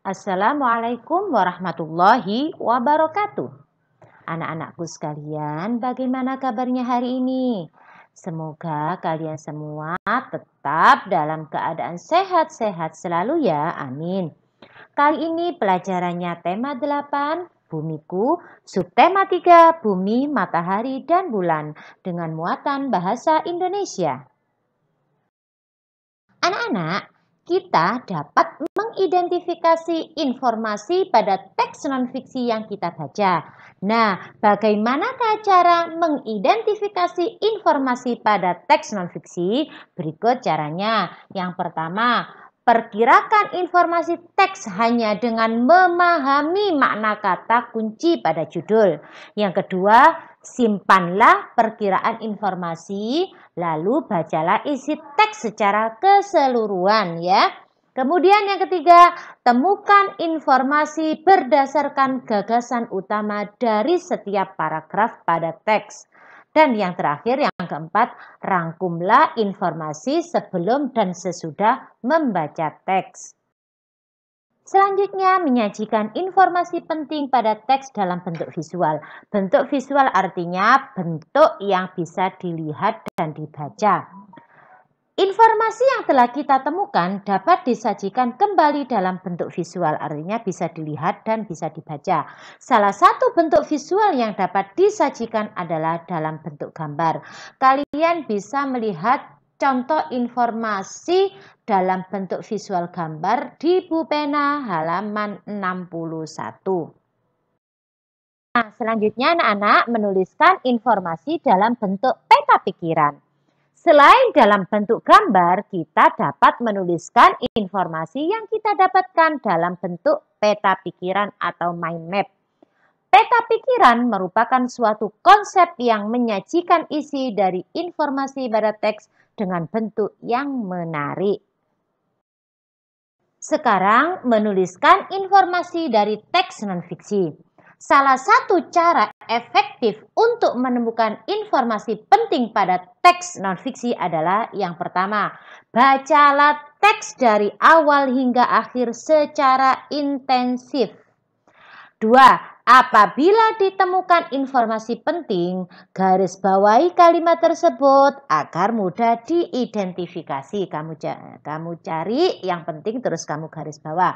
Assalamualaikum warahmatullahi wabarakatuh. Anak-anakku sekalian, bagaimana kabarnya hari ini? Semoga kalian semua tetap dalam keadaan sehat-sehat selalu ya, amin. Kali ini pelajarannya tema 8, Bumiku, subtema 3, Bumi, Matahari, dan Bulan, dengan muatan bahasa Indonesia. Anak-anak, kita dapat mengidentifikasi informasi pada teks non-fiksi yang kita baca. Nah, bagaimanakah cara mengidentifikasi informasi pada teks non-fiksi? Berikut caranya. Yang pertama, perkirakan informasi teks hanya dengan memahami makna kata kunci pada judul. Yang kedua, simpanlah perkiraan informasi, lalu bacalah isi teks secara keseluruhan ya. Kemudian yang ketiga, temukan informasi berdasarkan gagasan utama dari setiap paragraf pada teks. Dan yang terakhir, yang keempat, rangkumlah informasi sebelum dan sesudah membaca teks. Selanjutnya, menyajikan informasi penting pada teks dalam bentuk visual. Bentuk visual artinya bentuk yang bisa dilihat dan dibaca. Informasi yang telah kita temukan dapat disajikan kembali dalam bentuk visual, artinya bisa dilihat dan bisa dibaca. Salah satu bentuk visual yang dapat disajikan adalah dalam bentuk gambar. Kalian bisa melihat contoh informasi dalam bentuk visual gambar di buku pena halaman 61. Nah, selanjutnya anak-anak menuliskan informasi dalam bentuk peta pikiran. Selain dalam bentuk gambar, kita dapat menuliskan informasi yang kita dapatkan dalam bentuk peta pikiran atau mind map. Peta pikiran merupakan suatu konsep yang menyajikan isi dari informasi pada teks dengan bentuk yang menarik. Sekarang menuliskan informasi dari teks non-fiksi. Salah satu cara efektif untuk menemukan informasi penting pada teks non-fiksi adalah yang pertama, bacalah teks dari awal hingga akhir secara intensif. Dua, apabila ditemukan informasi penting, garis bawahi kalimat tersebut agar mudah diidentifikasi. Kamu cari yang penting terus kamu garis bawah.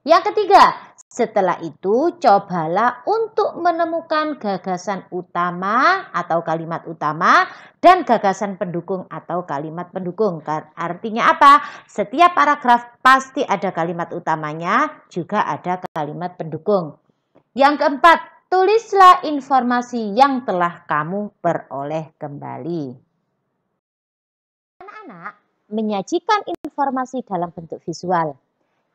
Yang ketiga, setelah itu cobalah untuk menemukan gagasan utama atau kalimat utama dan gagasan pendukung atau kalimat pendukung. Artinya apa? Setiap paragraf pasti ada kalimat utamanya, juga ada kalimat pendukung. Yang keempat, tulislah informasi yang telah kamu peroleh kembali. Anak-anak menyajikan informasi dalam bentuk visual.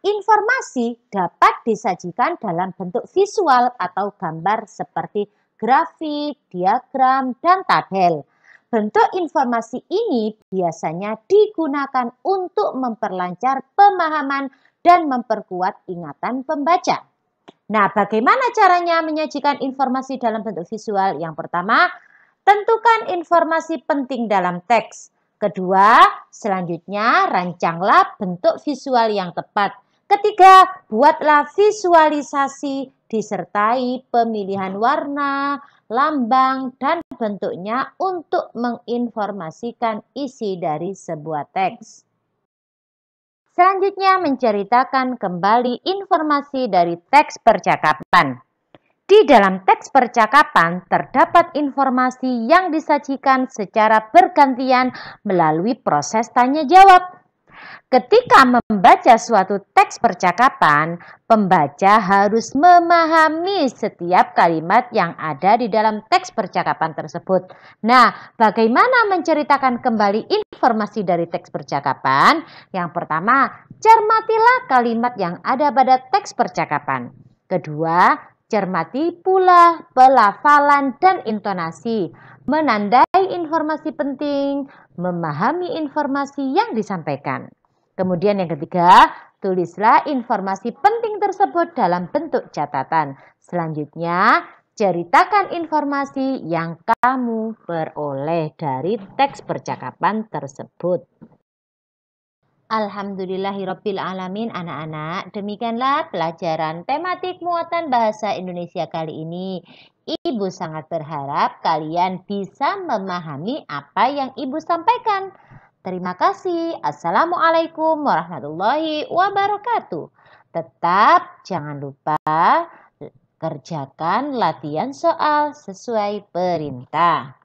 Informasi dapat disajikan dalam bentuk visual atau gambar seperti grafik, diagram, dan tabel. Bentuk informasi ini biasanya digunakan untuk memperlancar pemahaman dan memperkuat ingatan pembaca. Nah, bagaimana caranya menyajikan informasi dalam bentuk visual? Yang pertama, tentukan informasi penting dalam teks. Kedua, selanjutnya rancanglah bentuk visual yang tepat. Ketiga, buatlah visualisasi disertai pemilihan warna, lambang, dan bentuknya untuk menginformasikan isi dari sebuah teks. Selanjutnya menceritakan kembali informasi dari teks percakapan. Di dalam teks percakapan terdapat informasi yang disajikan secara bergantian melalui proses tanya jawab. Ketika membaca suatu teks percakapan, pembaca harus memahami setiap kalimat yang ada di dalam teks percakapan tersebut. Nah, bagaimana menceritakan kembali informasi dari teks percakapan? Yang pertama, cermatilah kalimat yang ada pada teks percakapan. Kedua, cermati pula pelafalan dan intonasi, menandai informasi penting, memahami informasi yang disampaikan. Kemudian yang ketiga, tulislah informasi penting tersebut dalam bentuk catatan. Selanjutnya, ceritakan informasi yang kamu peroleh dari teks percakapan tersebut. Alhamdulillahirabbil alamin anak-anak, demikianlah pelajaran tematik muatan bahasa Indonesia kali ini. Ibu sangat berharap kalian bisa memahami apa yang Ibu sampaikan. Terima kasih. Assalamualaikum warahmatullahi wabarakatuh. Tetap jangan lupa kerjakan latihan soal sesuai perintah.